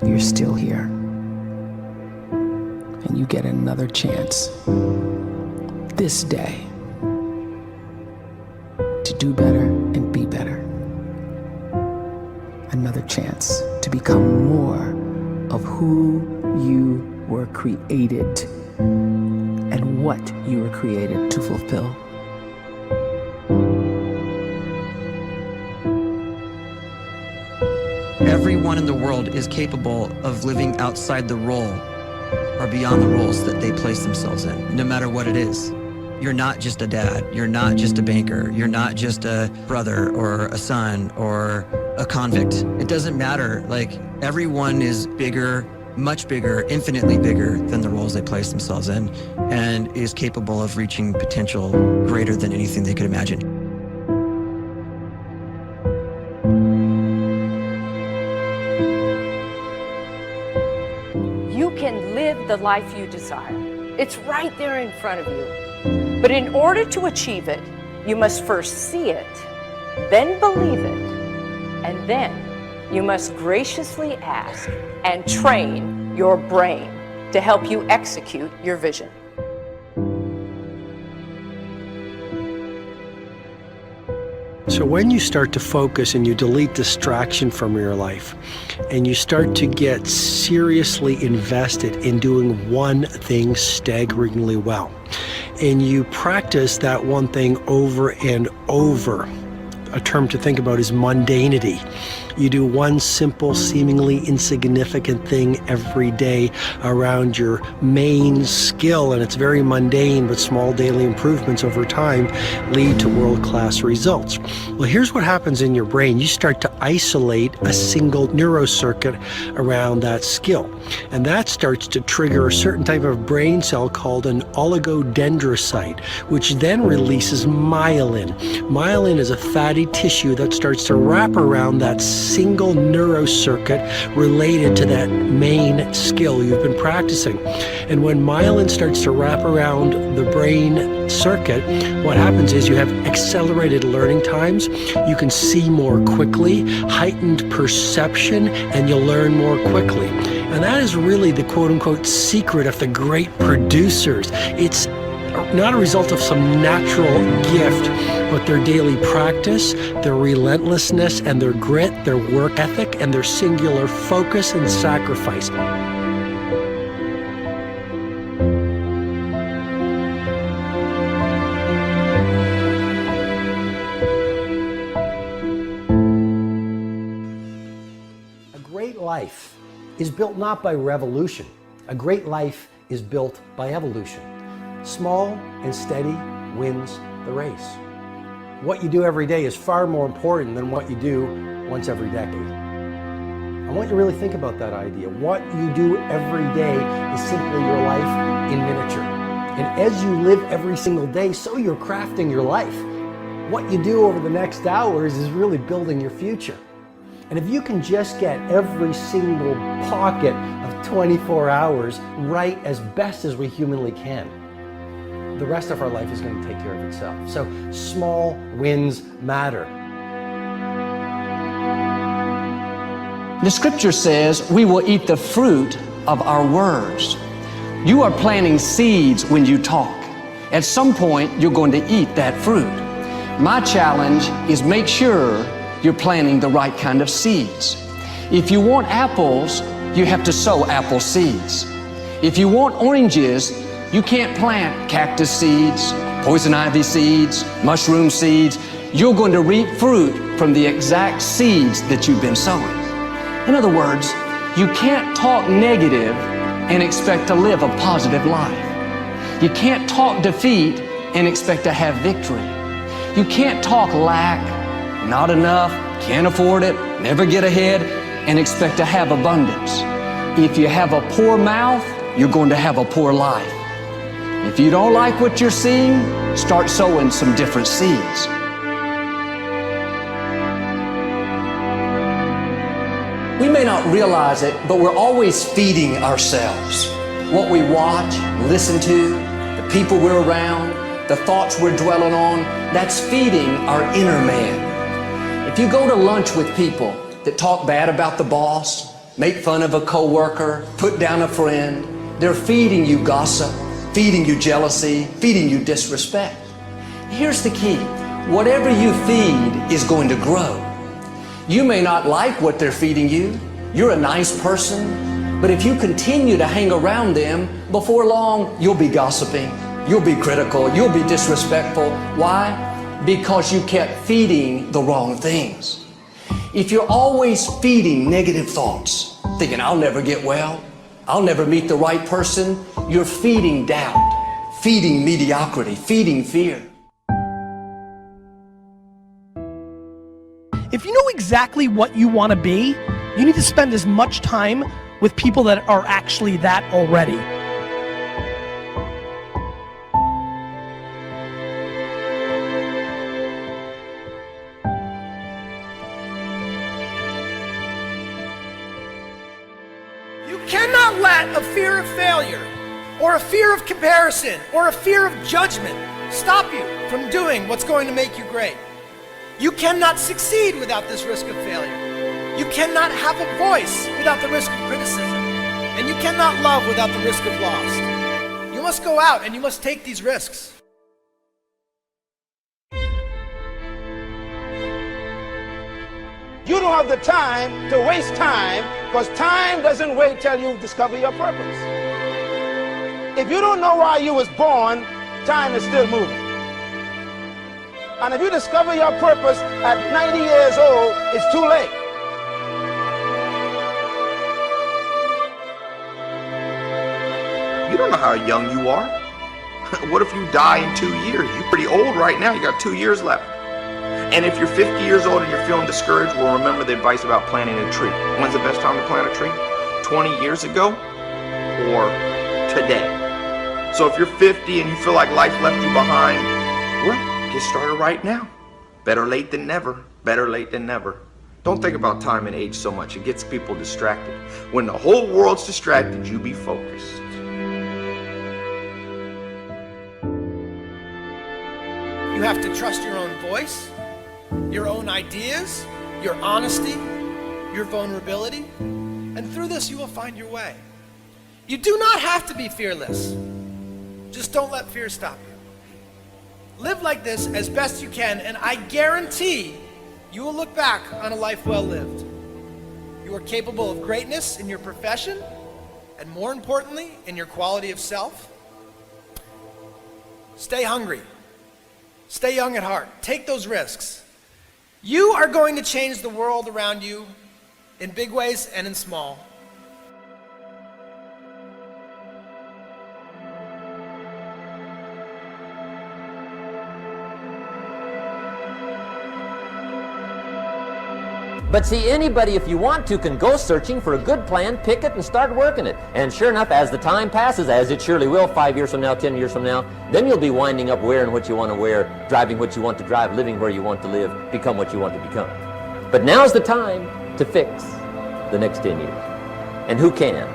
you're still here. And you get another chance this day to do better and be better. Another chance to become more of who you were created and what you were created to fulfill. Everyone in the world is capable of living outside the role or beyond the roles that they place themselves in, no matter what it is. You're not just a dad, you're not just a banker, you're not just a brother or a son or a convict. It doesn't matter. Like, everyone is bigger, much bigger, infinitely bigger than the roles they place themselves in, and is capable of reaching potential greater than anything they could imagine. You can live the life you desire. It's right there in front of you. But in order to achieve it, you must first see it, then believe it, and then you must graciously ask and train your brain to help you execute your vision. So when you start to focus and you delete distraction from your life, and you start to get seriously invested in doing one thing staggeringly well, and you practice that one thing over and over, a term to think about is mundanity. You do one simple, seemingly insignificant thing every day around your main skill, and it's very mundane, but small daily improvements over time lead to world-class results. Well, here's what happens in your brain. You start to isolate a single neurocircuit around that skill, and that starts to trigger a certain type of brain cell called an oligodendrocyte, which then releases myelin. Myelin is a fatty tissue that starts to wrap around that single neurocircuit related to that main skill you've been practicing. And when myelin starts to wrap around the brain circuit, what happens is you have accelerated learning times, you can see more quickly, heightened perception, and you'll learn more quickly. And that is really the quote-unquote secret of the great producers. It's not a result of some natural gift, but their daily practice, their relentlessness and their grit, their work ethic, and their singular focus and sacrifice. A great life is built not by revolution. A great life is built by evolution. Small and steady wins the race. What you do every day is far more important than what you do once every decade. I want you to really think about that idea. What you do every day is simply your life in miniature. And as you live every single day, so you're crafting your life. What you do over the next hours is really building your future. And if you can just get every single pocket of 24 hours right as best as we humanly can, the rest of our life is going to take care of itself. So small wins matter. The scripture says we will eat the fruit of our words. You are planting seeds when you talk. At some point, you're going to eat that fruit. My challenge is make sure you're planting the right kind of seeds. If you want apples, you have to sow apple seeds. If you want oranges, you can't plant cactus seeds, poison ivy seeds, mushroom seeds. You're going to reap fruit from the exact seeds that you've been sowing. In other words, you can't talk negative and expect to live a positive life. You can't talk defeat and expect to have victory. You can't talk lack, not enough, can't afford it, never get ahead, and expect to have abundance. If you have a poor mouth, you're going to have a poor life. If you don't like what you're seeing, start sowing some different seeds. We may not realize it, but we're always feeding ourselves. What we watch, listen to, the people we're around, the thoughts we're dwelling on, that's feeding our inner man. If you go to lunch with people that talk bad about the boss, make fun of a coworker, put down a friend. They're feeding you gossip, feeding you jealousy, feeding you disrespect. Here's the key. Whatever you feed is going to grow. You may not like what they're feeding you. You're a nice person, but if you continue to hang around them, before long, you'll be gossiping, you'll be critical, you'll be disrespectful. Why? Because you kept feeding the wrong things. If you're always feeding negative thoughts, thinking, I'll never get well, I'll never meet the right person, you're feeding doubt, feeding mediocrity, feeding fear. If you know exactly what you want to be, you need to spend as much time with people that are actually that already. You cannot let a fear of failure, or a fear of comparison, or a fear of judgment stop you from doing what's going to make you great. You cannot succeed without this risk of failure. You cannot have a voice without the risk of criticism. And you cannot love without the risk of loss. You must go out and you must take these risks. You don't have the time to waste time, because time doesn't wait till you discover your purpose. If you don't know why you was born, time is still moving. And if you discover your purpose at 90 years old, it's too late. You don't know how young you are. What if you die in 2 years? You're pretty old right now. You got 2 years left. And if you're 50 years old and you're feeling discouraged, well, remember the advice about planting a tree. When's the best time to plant a tree? 20 years ago or today? So if you're 50 and you feel like life left you behind, well, get started right now. Better late than never. Better late than never. Don't think about time and age so much. It gets people distracted. When the whole world's distracted, you be focused. You have to trust your own voice, your own ideas, your honesty, your vulnerability, and through this you will find your way. You do not have to be fearless. Just don't let fear stop you. Live like this as best you can, and I guarantee you will look back on a life well lived. You are capable of greatness in your profession, and more importantly, in your quality of self. Stay hungry. Stay young at heart. Take those risks. You are going to change the world around you in big ways and in small. But see, anybody, if you want to, can go searching for a good plan, pick it, and start working it. And sure enough, as the time passes, as it surely will 5 years from now, 10 years from now, then you'll be winding up wearing what you want to wear, driving what you want to drive, living where you want to live, become what you want to become. But now's the time to fix the next 10 years. And who can?